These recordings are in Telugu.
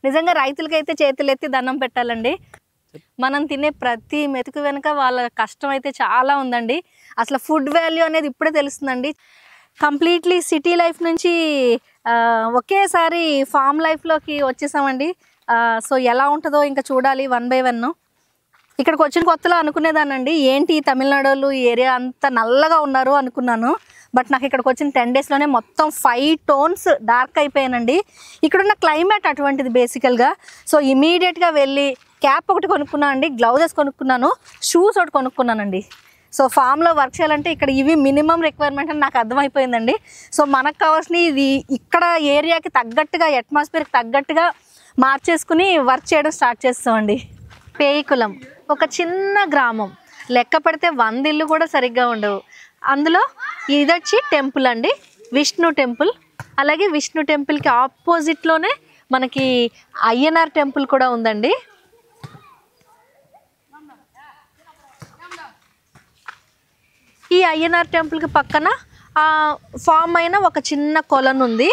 నిజంగా రైతులకైతే చేతులెత్తి దండం పెట్టాలండి. మనం తినే ప్రతి మెతుకు వెనుక వాళ్ళ కష్టం అయితే చాలా ఉందండి. అసలు ఫుడ్ వాల్యూ అనేది ఇప్పుడే తెలుస్తుందండి. కంప్లీట్లీ సిటీ లైఫ్ నుంచి ఒకేసారి ఫామ్ లైఫ్లోకి వచ్చేసామండి. సో ఎలా ఉంటుందో ఇంకా చూడాలి 1 by 1. ఇక్కడికి వచ్చిన కొత్తలో అనుకునేదానండి, ఏంటి తమిళనాడు వాళ్ళు ఈ ఏరియా అంతా నల్లగా ఉన్నారు అనుకున్నాను. బట్ నాకు ఇక్కడికి వచ్చిన 10 daysలోనే మొత్తం 5 tones డార్క్ అయిపోయానండి. ఇక్కడున్న క్లైమేట్ అటువంటిది బేసికల్గా. సో ఇమీడియట్గా వెళ్ళి క్యాప్ ఒకటి కొనుక్కున్నాను అండి, గ్లౌజెస్ కొనుక్కున్నాను, షూస్ ఒకటి కొనుక్కున్నానండి. సో ఫామ్లో వర్క్ చేయాలంటే ఇక్కడ ఇవి మినిమం రిక్వైర్మెంట్ అని నాకు అర్థమైపోయిందండి. సో మనకు కావాల్సిన ఇది ఇక్కడ ఏరియాకి తగ్గట్టుగా, అట్మాస్ఫియర్కి తగ్గట్టుగా మార్చేసుకుని వర్క్ చేయడం స్టార్ట్ చేస్తామండి. పేయికులం ఒక చిన్న గ్రామం, లెక్క పడితే 100 ఇళ్ళు కూడా సరిగ్గా ఉండవు. అందులో ఇది వచ్చి టెంపుల్ అండి, విష్ణు టెంపుల్. అలాగే విష్ణు టెంపుల్కి ఆపోజిట్లోనే మనకి అయ్యనార్ టెంపుల్ కూడా ఉందండి. ఈ అయ్యనార్ టెంపుల్కి పక్కన ఫామ్ అయిన ఒక చిన్న కొలను ఉంది.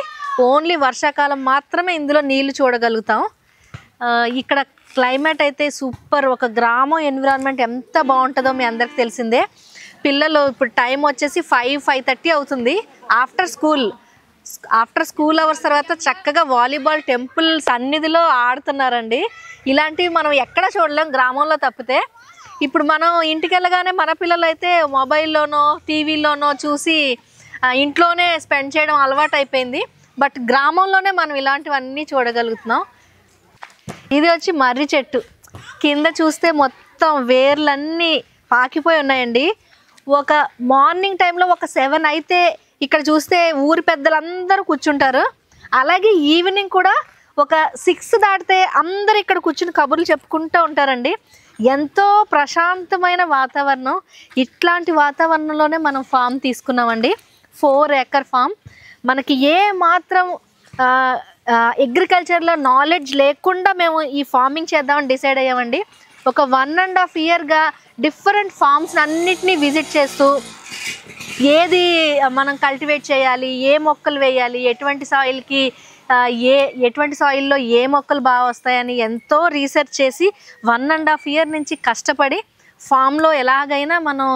ఓన్లీ వర్షాకాలం మాత్రమే ఇందులో నీళ్లు చూడగలుగుతాం. ఇక్కడ క్లైమేట్ అయితే సూపర్. ఒక గ్రామం ఎన్విరాన్మెంట్ ఎంత బాగుంటుందో మీ అందరికి తెలిసిందే. పిల్లలు ఇప్పుడు టైం వచ్చేసి 5-5:30 అవుతుంది. ఆఫ్టర్ స్కూల్ అవర్స్ తర్వాత చక్కగా వాలీబాల్ టెంపుల్ సన్నిధిలో ఆడుతున్నారండి. ఇలాంటివి మనం ఎక్కడ చూడలేం గ్రామంలో తప్పితే. ఇప్పుడు మనం ఇంటికి వెళ్ళగానే మన పిల్లలు అయితే మొబైల్లోనో టీవీలోనో చూసి ఇంట్లోనే స్పెండ్ చేయడం అలవాటు అయిపోయింది. బట్ గ్రామంలోనే మనం ఇలాంటివన్నీ చూడగలుగుతున్నాం. ఇది వచ్చి మర్రి చెట్టు. కింద చూస్తే మొత్తం వేర్లన్నీ పాకిపోయి ఉన్నాయండి. ఒక మార్నింగ్ టైంలో ఒక 7 అయితే ఇక్కడ చూస్తే ఊరి పెద్దలందరూ కూర్చుంటారు. అలాగే ఈవినింగ్ కూడా ఒక 6 దాటితే అందరు ఇక్కడ కూర్చుని కబుర్లు చెప్పుకుంటూ ఉంటారండి. ఎంతో ప్రశాంతమైన వాతావరణం. ఇట్లాంటి వాతావరణంలోనే మనం ఫామ్ తీసుకున్నామండి. 4 acre ఫామ్. మనకి ఏ మాత్రం అగ్రికల్చర్లో నాలెడ్జ్ లేకుండా మేము ఈ ఫార్మింగ్ చేద్దామని డిసైడ్ అయ్యామండి. ఒక 1.5 yearగా డిఫరెంట్ ఫార్మ్స్ అన్నిటినీ విజిట్ చేస్తూ ఏది మనం కల్టివేట్ చేయాలి, ఏ మొక్కలు వేయాలి, ఎటువంటి సాయిల్కి ఎటువంటి సాయిల్లో ఏ మొక్కలు బాగా వస్తాయని ఎంతో రీసెర్చ్ చేసి 1.5 year నుంచి కష్టపడి ఫామ్లో ఎలాగైనా మనం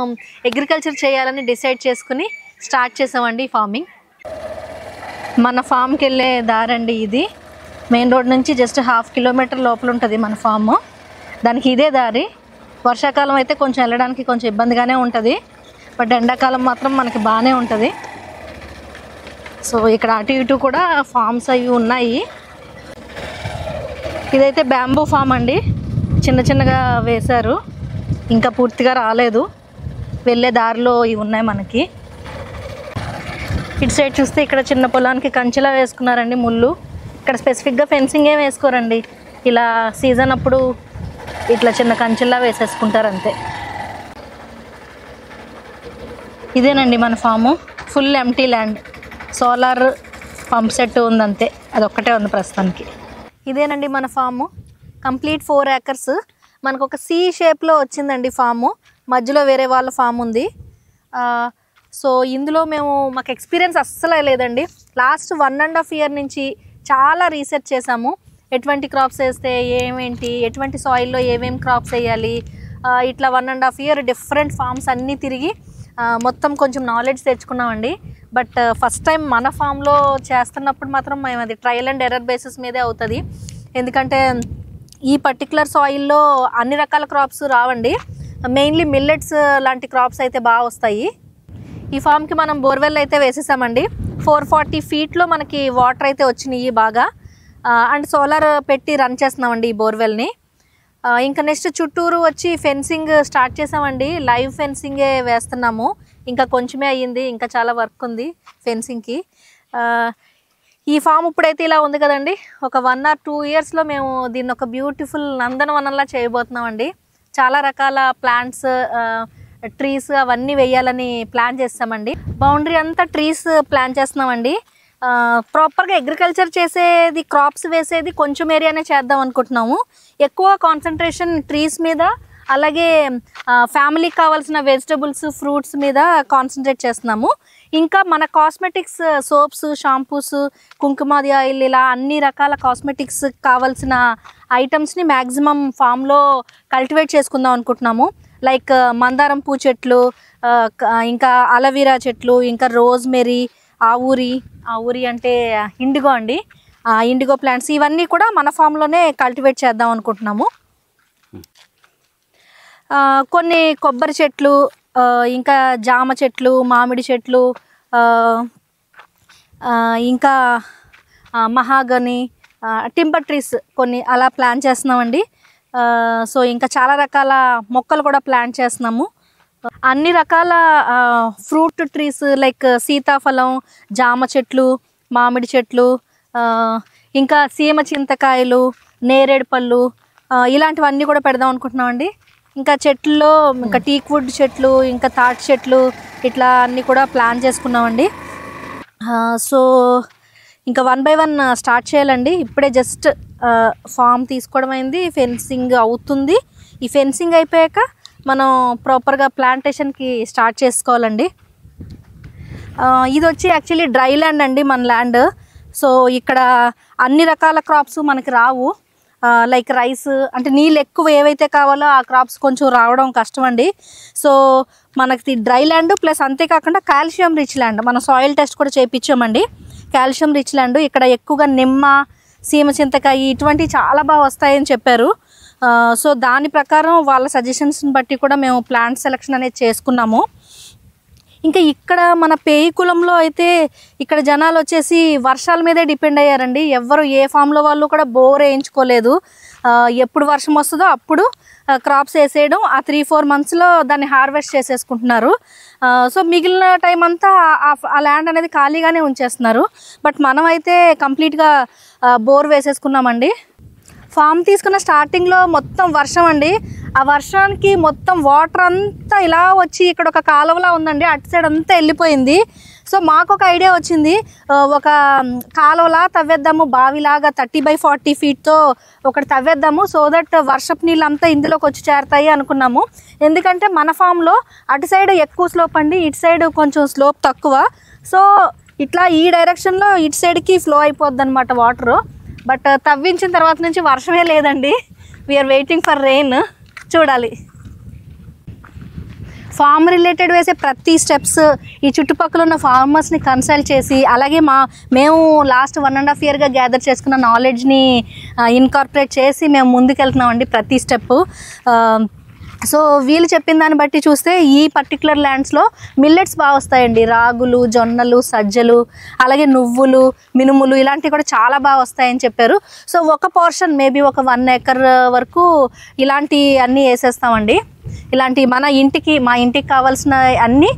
అగ్రికల్చర్ చేయాలని డిసైడ్ చేసుకుని స్టార్ట్ చేసామండి ఫార్మింగ్. మన ఫామ్కి వెళ్ళే దారండి ఇది. మెయిన్ రోడ్ నుంచి జస్ట్ 1/2 kilometer లోపల ఉంటుంది మన ఫాము. దానికి ఇదే దారి. వర్షాకాలం అయితే కొంచెం వెళ్ళడానికి కొంచెం ఇబ్బందిగానే ఉంటుంది. బట్ ఎండాకాలం మాత్రం మనకి బాగానే ఉంటుంది. సో ఇక్కడ అటు ఇటు కూడా ఫామ్స్ అవి ఉన్నాయి. ఇదైతే బ్యాంబూ ఫామ్ అండి. చిన్న చిన్నగా వేశారు, ఇంకా పూర్తిగా రాలేదు. వెళ్ళే దారిలో ఇవి ఉన్నాయి మనకి. ఇటు సైడ్ చూస్తే ఇక్కడ చిన్న పొలానికి కంచెలా వేసుకున్నారండి ముళ్ళు. ఇక్కడ స్పెసిఫిక్గా ఫెన్సింగ్ ఏం వేసుకోరండి. ఇలా సీజన్ అప్పుడు ఇట్లా చిన్న కంచెలా వేసేసుకుంటారు అంతే. ఇదేనండి మన farm. Full empty land. Solar pump set ఉందంతే, అదొక్కటే ఉంది ప్రస్తుతానికి. ఇదేనండి మన ఫాము. Complete 4 acres. మనకు ఒక C షేప్లో వచ్చిందండి ఫాము. మధ్యలో వేరే వాళ్ళ ఫామ్ ఉంది. సో ఇందులో మాకు ఎక్స్పీరియన్స్ అస్సలు లేదండి. లాస్ట్ 1.5 year నుంచి చాలా రీసెర్చ్ చేసాము. ఎటువంటి క్రాప్స్ వేస్తే ఏమేంటి, ఎటువంటి సాయిల్లో ఏమేమి క్రాప్స్ వేయాలి, ఇట్లా 1.5 year డిఫరెంట్ ఫామ్స్ అన్నీ తిరిగి మొత్తం కొంచెం నాలెడ్జ్ తెచ్చుకున్నామండి. బట్ ఫస్ట్ టైం మన ఫామ్లో చేస్తున్నప్పుడు మాత్రం మేము అది ట్రయల్ అండ్ ఎర్రర్ బేసిస్ మీదే అవుతుంది. ఎందుకంటే ఈ పర్టికులర్ సాయిల్లో అన్ని రకాల క్రాప్స్ రావండి. మెయిన్లీ మిల్లెట్స్ లాంటి క్రాప్స్ అయితే బాగా వస్తాయి. ఈ ఫామ్కి మనం బోర్వెల్ అయితే వేసేసామండి. 440 feetలో మనకి వాటర్ అయితే వచ్చినాయి బాగా. అండ్ సోలార్ పెట్టి రన్ చేస్తున్నామండి ఈ బోర్వెల్ని. ఇంకా నెక్స్ట్ చుట్టూరు వచ్చి ఫెన్సింగ్ స్టార్ట్ చేసామండి. లైవ్ ఫెన్సింగే వేస్తున్నాము. ఇంకా కొంచెమే అయ్యింది, ఇంకా చాలా వర్క్ ఉంది ఫెన్సింగ్కి. ఈ ఫామ్ ఇప్పుడైతే ఇలా ఉంది కదండి. ఒక 1 or 2 yearsలో మేము దీన్ని ఒక బ్యూటిఫుల్ నందనవనంలా చేయబోతున్నామండి. చాలా రకాల ప్లాంట్స్, ట్రీస్ అవన్నీ వేయాలని ప్లాన్ చేస్తామండి. బౌండరీ అంతా ట్రీస్ ప్లాన్ చేస్తున్నామండి. ప్రాపర్గా అగ్రికల్చర్ చేసేది, క్రాప్స్ వేసేది కొంచెం ఏరియానే చేద్దాం అనుకుంటున్నాము. ఎక్కువ కాన్సన్ట్రేషన్ ట్రీస్ మీద, అలాగే ఫ్యామిలీకి కావాల్సిన వెజిటబుల్స్, ఫ్రూట్స్ మీద కాన్సన్ట్రేట్ చేస్తున్నాము. ఇంకా మన cosmetics soaps, shampoos, Kumkumadi oil, ఇలా అన్ని రకాల కాస్మెటిక్స్ కావాల్సిన ఐటమ్స్ని మ్యాక్సిమం ఫామ్లో కల్టివేట్ చేసుకుందాం అనుకుంటున్నాము. లైక్ మందారం పూ చెట్లు, ఇంకా అలవీరా చెట్లు, ఇంకా రోజ్మెరీ, ఆవూరి అంటే ఇండిగో అండి, ఇండిగో ప్లాంట్స్, ఇవన్నీ కూడా మన ఫామ్లోనే కల్టివేట్ చేద్దాం అనుకుంటున్నాము. కొన్ని కొబ్బరి చెట్లు, ఇంకా జామ చెట్లు, మామిడి చెట్లు, ఇంకా మహాగని, టింబర్ ట్రీస్ కొన్ని అలా ప్లాన్ చేస్తున్నామండి. సో ఇంకా చాలా రకాల మొక్కలు కూడా ప్లాన్ చేస్తున్నాము. అన్ని రకాల ఫ్రూట్ ట్రీస్ లైక్ సీతాఫలం, జామ చెట్లు, మామిడి చెట్లు, ఇంకా సీమ చింతకాయలు, నేరేడు పళ్ళు, ఇలాంటివన్నీ కూడా పెడదాం అనుకుంటున్నామండి. ఇంకా చెట్లలో ఇంకా టీక్వుడ్ చెట్లు, ఇంకా తాటి చెట్లు, ఇట్లా అన్నీ కూడా ప్లాన్ చేసుకున్నామండి. సో ఇంకా 1 by 1 స్టార్ట్ చేయాలండి. ఇప్పుడే జస్ట్ ఫామ్ తీసుకోవడం అయింది, ఫెన్సింగ్ అవుతుంది. ఈ ఫెన్సింగ్ అయిపోయాక మనం ప్రాపర్గా ప్లాంటేషన్కి స్టార్ట్ చేసుకోవాలండి. ఇది వచ్చి యాక్చువల్లీ డ్రై ల్యాండ్ అండి మన ల్యాండ్. సో ఇక్కడ అన్ని రకాల క్రాప్స్ మనకి రావు. లైక్ రైస్ అంటే నీళ్ళు ఎక్కువ ఏవైతే కావాలో ఆ క్రాప్స్ కొంచెం రావడం కష్టం అండి. సో మనకి డ్రై ల్యాండ్ ప్లస్ అంతేకాకుండా కాల్షియం రిచ్ ల్యాండ్. మనం సాయిల్ టెస్ట్ కూడా చేయించామండి. కాల్షియం రిచ్ ల్యాండ్, ఇక్కడ ఎక్కువగా నిమ్మ, సీమ చింతకాయ ఇటువంటివి చాలా బాగా వస్తాయని చెప్పారు. సో దాని ప్రకారం వాళ్ళ సజెషన్స్ని బట్టి కూడా మేము ప్లాంట్ సెలెక్షన్ అనేది చేసుకున్నాము. ఇంకా ఇక్కడ మన పేయికులంలో అయితే ఇక్కడ జనాలు వచ్చేసి వర్షాల మీదే డిపెండ్ అయ్యారండి. ఎవ్వరు ఏ ఫామ్లో వాళ్ళు కూడా బోర్ వేయించుకోలేదు. ఎప్పుడు వర్షం వస్తుందో అప్పుడు క్రాప్స్ వేసేయడం, ఆ 3-4 monthsలో దాన్ని హార్వెస్ట్ చేసేసుకుంటున్నారు. సో మిగిలిన టైం అంతా ఆ ల్యాండ్ అనేది ఖాళీగానే ఉంచేస్తున్నారు. బట్ మనం అయితే కంప్లీట్గా బోర్ వేసేసుకున్నామండి. ఫామ్ తీసుకున్న స్టార్టింగ్లో మొత్తం వర్షం అండి. ఆ వర్షానికి మొత్తం వాటర్ అంతా ఇలా వచ్చి ఇక్కడ ఒక కాలువలా ఉందండి, అటు సైడ్ అంతా వెళ్ళిపోయింది. సో మాకు ఒక ఐడియా వచ్చింది, ఒక కాలువలా తవ్వేద్దాము, బావిలాగా 30 by 40 feetతో ఒకటి తవ్వేద్దాము. సో దట్ వర్షపు నీళ్ళు అంతా ఇందులోకి వచ్చి చేరుతాయి అనుకున్నాము. ఎందుకంటే మన ఫామ్లో అటు సైడ్ ఎక్కువ స్లోప్ అండి, ఇటు సైడ్ కొంచెం స్లోప్ తక్కువ. సో ఇట్లా ఈ డైరెక్షన్లో ఇటు సైడ్కి ఫ్లో అయిపోద్ది అనమాట వాటరు. బట్ తవ్వించిన తర్వాత నుంచి వర్షమే లేదండి. We are waiting for rain. చూడాలి. ఫార్మ్ రిలేటెడ్ వేసే ప్రతి స్టెప్స్ ఈ చుట్టుపక్కల ఉన్న ఫార్మర్స్ని కన్సల్ట్ చేసి, అలాగే మేము లాస్ట్ 1.5 yearగా గ్యాదర్ చేసుకున్న నాలెడ్జ్ని ఇన్కార్పొరేట్ చేసి మేము ముందుకెళ్తున్నామండి ప్రతి స్టెప్. సో వీళ్ళు చెప్పిన దాన్ని బట్టి చూస్తే ఈ పర్టికులర్ ల్యాండ్స్లో మిల్లెట్స్ బాగా వస్తాయండి. రాగులు, జొన్నలు, సజ్జలు, అలాగే నువ్వులు, మినుములు ఇలాంటివి కూడా చాలా బాగా వస్తాయని చెప్పారు. సో ఒక పోర్షన్ మేబీ ఒక 1 acre వరకు ఇలాంటి అన్నీ వేసేస్తామండి. ఇలాంటి మా ఇంటికి కావాల్సిన అన్నీ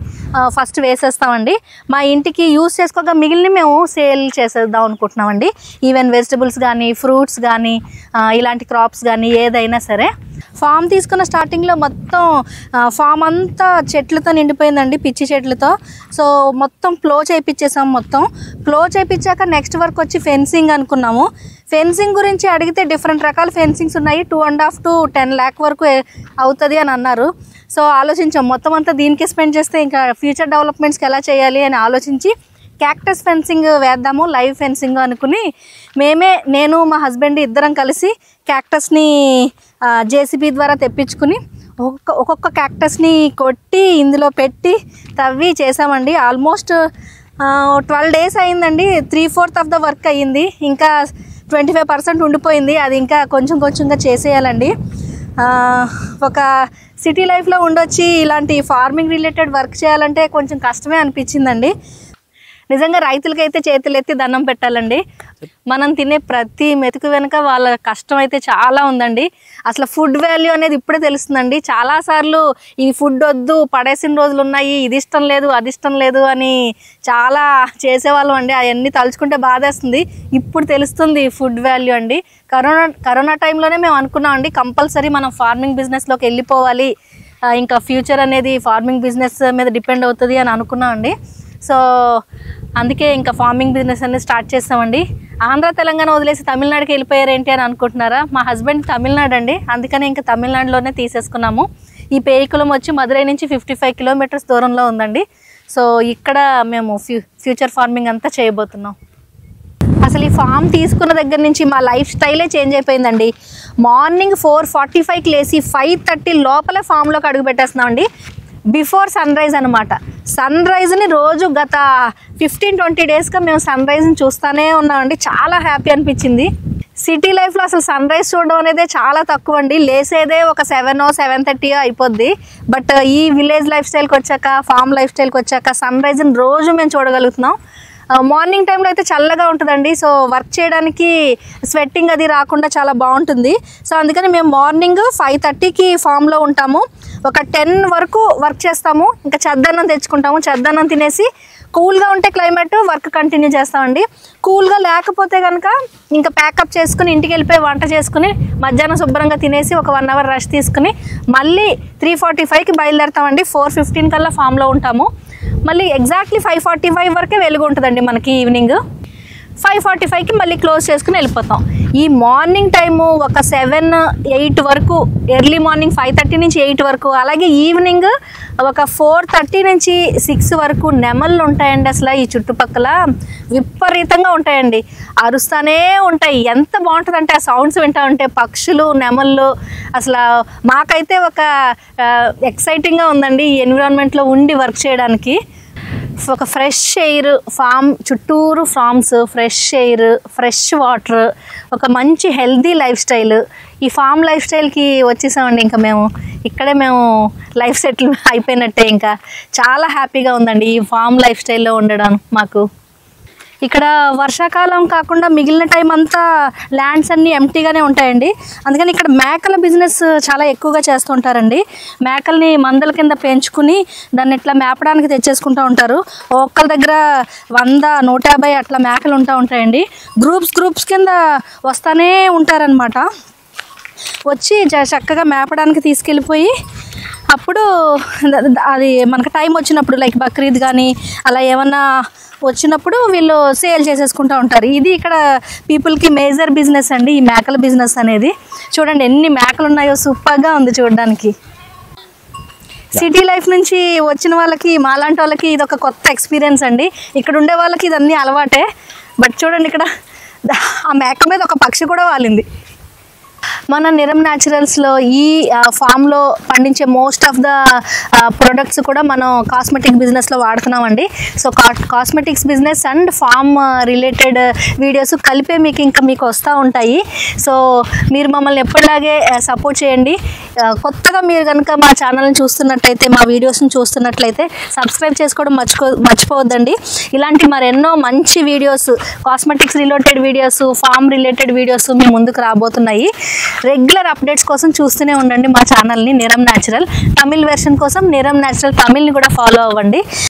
ఫస్ట్ వేసేస్తామండి. మా ఇంటికి యూజ్ చేసుకోగా మిగిలిన మేము సేల్ చేసేద్దాం అనుకుంటున్నామండి. ఈవెన్ వెజిటబుల్స్ కానీ, ఫ్రూట్స్ కానీ, ఇలాంటి క్రాప్స్ కానీ ఏదైనా సరే. ఫామ్ తీసుకున్న స్టార్టింగ్లో మొత్తం ఫామ్ అంతా చెట్లతో నిండిపోయిందండి, పిచ్చి చెట్లతో. సో మొత్తం ప్లో చేయించేసాం. మొత్తం ప్లో చేయించాక నెక్స్ట్ వర్క్ వచ్చి ఫెన్సింగ్ అనుకున్నాము. ఫెన్సింగ్ గురించి అడిగితే డిఫరెంట్ రకాల ఫెన్సింగ్స్ ఉన్నాయి, 2.5 to 10 lakh వరకు అవుతుంది అని అన్నారు. సో ఆలోచించాం, మొత్తం అంతా దీనికే స్పెండ్ చేస్తే ఇంకా ఫ్యూచర్ డెవలప్మెంట్స్కి ఎలా చేయాలి అని ఆలోచించి క్యాక్టస్ ఫెన్సింగ్ వేద్దాము, లైవ్ ఫెన్సింగ్ అనుకుని నేను మా హస్బెండ్ ఇద్దరం కలిసి క్యాక్టస్ని JCB ద్వారా తెప్పించుకుని ఒక్కొక్క క్యాక్టస్ని కొట్టి ఇందులో పెట్టి తవ్వి చేసామండి. ఆల్మోస్ట్ 12 days అయిందండి. 3/4 of the వర్క్ అయ్యింది. ఇంకా 25% ఉండిపోయింది. అది ఇంకా కొంచెంగా చేసేయాలండి. ఒక సిటీ లైఫ్లో ఉండొచ్చి ఇలాంటి ఫార్మింగ్ రిలేటెడ్ వర్క్ చేయాలంటే కొంచెం కష్టమే అనిపించిందండి. నిజంగా రైతులకైతే చేతులెత్తి దండం పెట్టాలండి. మనం తినే ప్రతి మెతుకు వెనుక వాళ్ళ కష్టం అయితే చాలా ఉందండి. అసలు ఫుడ్ వాల్యూ అనేది ఇప్పుడే తెలుస్తుందండి. చాలాసార్లు ఈ ఫుడ్ వద్దు, పడేసిన రోజులు ఉన్నాయి, ఇది ఇష్టం లేదు, అది ఇష్టం లేదు అని చాలా చేసేవాళ్ళం అండి. అవన్నీ తలుచుకుంటే బాధేస్తుంది. ఇప్పుడు తెలుస్తుంది ఫుడ్ వాల్యూ అండి. కరోనా టైంలోనే మేము అనుకున్నాం అండి, కంపల్సరీ మనం ఫార్మింగ్ బిజినెస్లోకి వెళ్ళిపోవాలి, ఇంకా ఫ్యూచర్ అనేది ఫార్మింగ్ బిజినెస్ మీద డిపెండ్ అవుతుంది అని అనుకున్నాం అండి. సో అందుకే ఇంకా ఫార్మింగ్ బిజినెస్ అనేది స్టార్ట్ చేస్తామండి. ఆంధ్ర తెలంగాణ వదిలేసి తమిళనాడుకి వెళ్ళిపోయారేంటి అని అనుకుంటున్నారా? మా హస్బెండ్ తమిళనాడు అండి, అందుకని ఇంకా తమిళనాడులోనే తీసేసుకున్నాము. ఈ పేయికులం వచ్చి మదురై నుంచి 55 kilometers దూరంలో ఉందండి. సో ఇక్కడ మేము ఫ్యూచర్ ఫార్మింగ్ అంతా చేయబోతున్నాం. అసలు ఈ ఫామ్ తీసుకున్న దగ్గర నుంచి మా లైఫ్ స్టైలే చేంజ్ అయిపోయిందండి. మార్నింగ్ 4:45కి లేచి 5:30 లోపల ఫామ్లోకి అడుగు పెట్టేస్తున్నామండి. బిఫోర్ సన్ రైజ్ అనమాట. సన్ రైజ్ని రోజు గత 15-20 డేస్గా మేము సన్ రైజ్ని చూస్తూనే ఉన్నామండి. చాలా హ్యాపీ అనిపించింది. సిటీ లైఫ్లో అసలు సన్ రైజ్ చూడడం అనేది చాలా తక్కువ అండి. లేసేదే ఒక 7-7:30 అయిపోద్ది. బట్ ఈ విలేజ్ లైఫ్ స్టైల్కి వచ్చాక, ఫామ్ లైఫ్ స్టైల్కి వచ్చాక సన్ రైజ్ని రోజు మేము చూడగలుగుతున్నాం. మార్నింగ్ టైంలో అయితే చల్లగా ఉంటుందండి. సో వర్క్ చేయడానికి స్వెట్టింగ్ అది రాకుండా చాలా బాగుంటుంది. సో అందుకని మేము మార్నింగ్ 5:30కి ఫామ్లో ఉంటాము. ఒక 10 వరకు వర్క్ చేస్తాము. ఇంకా చద్దన్నం తెచ్చుకుంటాము. చద్దన్నం తినేసి కూల్గా ఉంటే క్లైమేట్ వర్క్ కంటిన్యూ చేస్తామండి. కూల్గా లేకపోతే కనుక ఇంకా ప్యాకప్ చేసుకుని ఇంటికి వెళ్ళిపోయి వంట చేసుకుని మధ్యాహ్నం శుభ్రంగా తినేసి ఒక 1 అవర్ రెస్ట్ తీసుకుని మళ్ళీ 3:45కి బయలుదేరుతామండి. 4:15 కల్లా ఫామ్లో ఉంటాము. మళ్ళీ ఎగ్జాక్ట్లీ 5:45 వరకే వెలుగు ఉంటుందండి మనకి. ఈవినింగ్ 5:45కి మళ్ళీ క్లోజ్ చేసుకుని వెళ్ళిపోతాం. ఈ మార్నింగ్ టైము ఒక 7-8 వరకు, ఎర్లీ మార్నింగ్ 5:30 నుంచి 8 వరకు, అలాగే ఈవినింగ్ ఒక 4:30 నుంచి 6 వరకు నెమళ్ళు ఉంటాయండి. అసలు ఈ చుట్టుపక్కల విపరీతంగా ఉంటాయండి, అరుస్తూనే ఉంటాయి. ఎంత బాగుంటుందంటే ఆ సౌండ్స్ వింటూ ఉంటే పక్షులు, నెమళ్ళు. అసలు మాకైతే ఒక ఎక్సైటింగ్గా ఉందండి ఈ ఎన్విరాన్మెంట్లో ఉండి వర్క్ చేయడానికి. ఒక ఫ్రెష్ ఎయిర్, ఫామ్ చుట్టూరు forms, fresh air, fresh water, ఒక మంచి హెల్దీ లైఫ్ స్టైల్. ఈ ఫామ్ లైఫ్ స్టైల్కి వచ్చేసామండి. ఇంకా మేము ఇక్కడే లైఫ్ సెటిల్ అయిపోయినట్టే. ఇంకా చాలా హ్యాపీగా ఉందండి ఈ ఫామ్ లైఫ్ స్టైల్లో ఉండడం మాకు. ఇక్కడ వర్షాకాలం కాకుండా మిగిలిన టైం అంతా ల్యాండ్స్ అన్నీ ఎంటీగానే ఉంటాయండి. అందుకని ఇక్కడ మేకల బిజినెస్ చాలా ఎక్కువగా చేస్తుంటారండి. మేకల్ని మందల కింద పెంచుకుని దాన్ని ఇట్లా మేపడానికి తెచ్చేసుకుంటూ ఉంటారు. ఒక్కరి దగ్గర 100-150 అట్లా మేకలు ఉంటాయండి. గ్రూప్స్ కింద వస్తూనే ఉంటారనమాట. వచ్చి చక్కగా మేపడానికి తీసుకెళ్ళిపోయి అప్పుడు అది మనకు టైం వచ్చినప్పుడు లైక్ బక్రీద్ కానీ అలా ఏమన్నా వచ్చినప్పుడు వీళ్ళు సేల్ చేసేసుకుంటూ ఉంటారు. ఇది ఇక్కడ పీపుల్కి మేజర్ బిజినెస్ అండి ఈ మేకల బిజినెస్ అనేది. చూడండి ఎన్ని మేకలు ఉన్నాయో, సూపర్గా ఉంది చూడడానికి. సిటీ లైఫ్ నుంచి వచ్చిన వాళ్ళకి, మాలాంటి వాళ్ళకి ఇది ఒక కొత్త ఎక్స్పీరియన్స్ అండి. ఇక్కడ ఉండే వాళ్ళకి ఇదన్నీ అలవాటే. బట్ చూడండి ఇక్కడ ఆ మేక మీద ఒక పక్షి కూడా వాలింది. మన నిరమ్ న్యాచురల్స్లో ఈ ఫామ్లో పండించే మోస్ట్ ఆఫ్ ద ప్రొడక్ట్స్ కూడా మనం కాస్మెటిక్ బిజినెస్లో వాడుతున్నామండి. So cosmetics business and farm related videos కలిపే మీకు వస్తూ ఉంటాయి. సో మీరు మమ్మల్ని ఎప్పటిలాగే సపోర్ట్ చేయండి. కొత్తగా మీరు కనుక మా ఛానల్ని చూస్తున్నట్లయితే, మా వీడియోస్ని చూస్తున్నట్లయితే సబ్స్క్రైబ్ చేసుకోవడం మర్చిపోవద్దండి. ఇలాంటి మరెన్నో మంచి videos, cosmetics related videos, farm related videos మీ ముందుకు రాబోతున్నాయి. రెగ్యులర్ అప్డేట్స్ కోసం చూస్తూనే ఉండండి మా ఛానల్ని నిరమ్ న్యాచురల్. తమిళ్ వెర్షన్ కోసం నిరమ్ న్యాచురల్ తమిళ్ని కూడా ఫాలో అవ్వండి.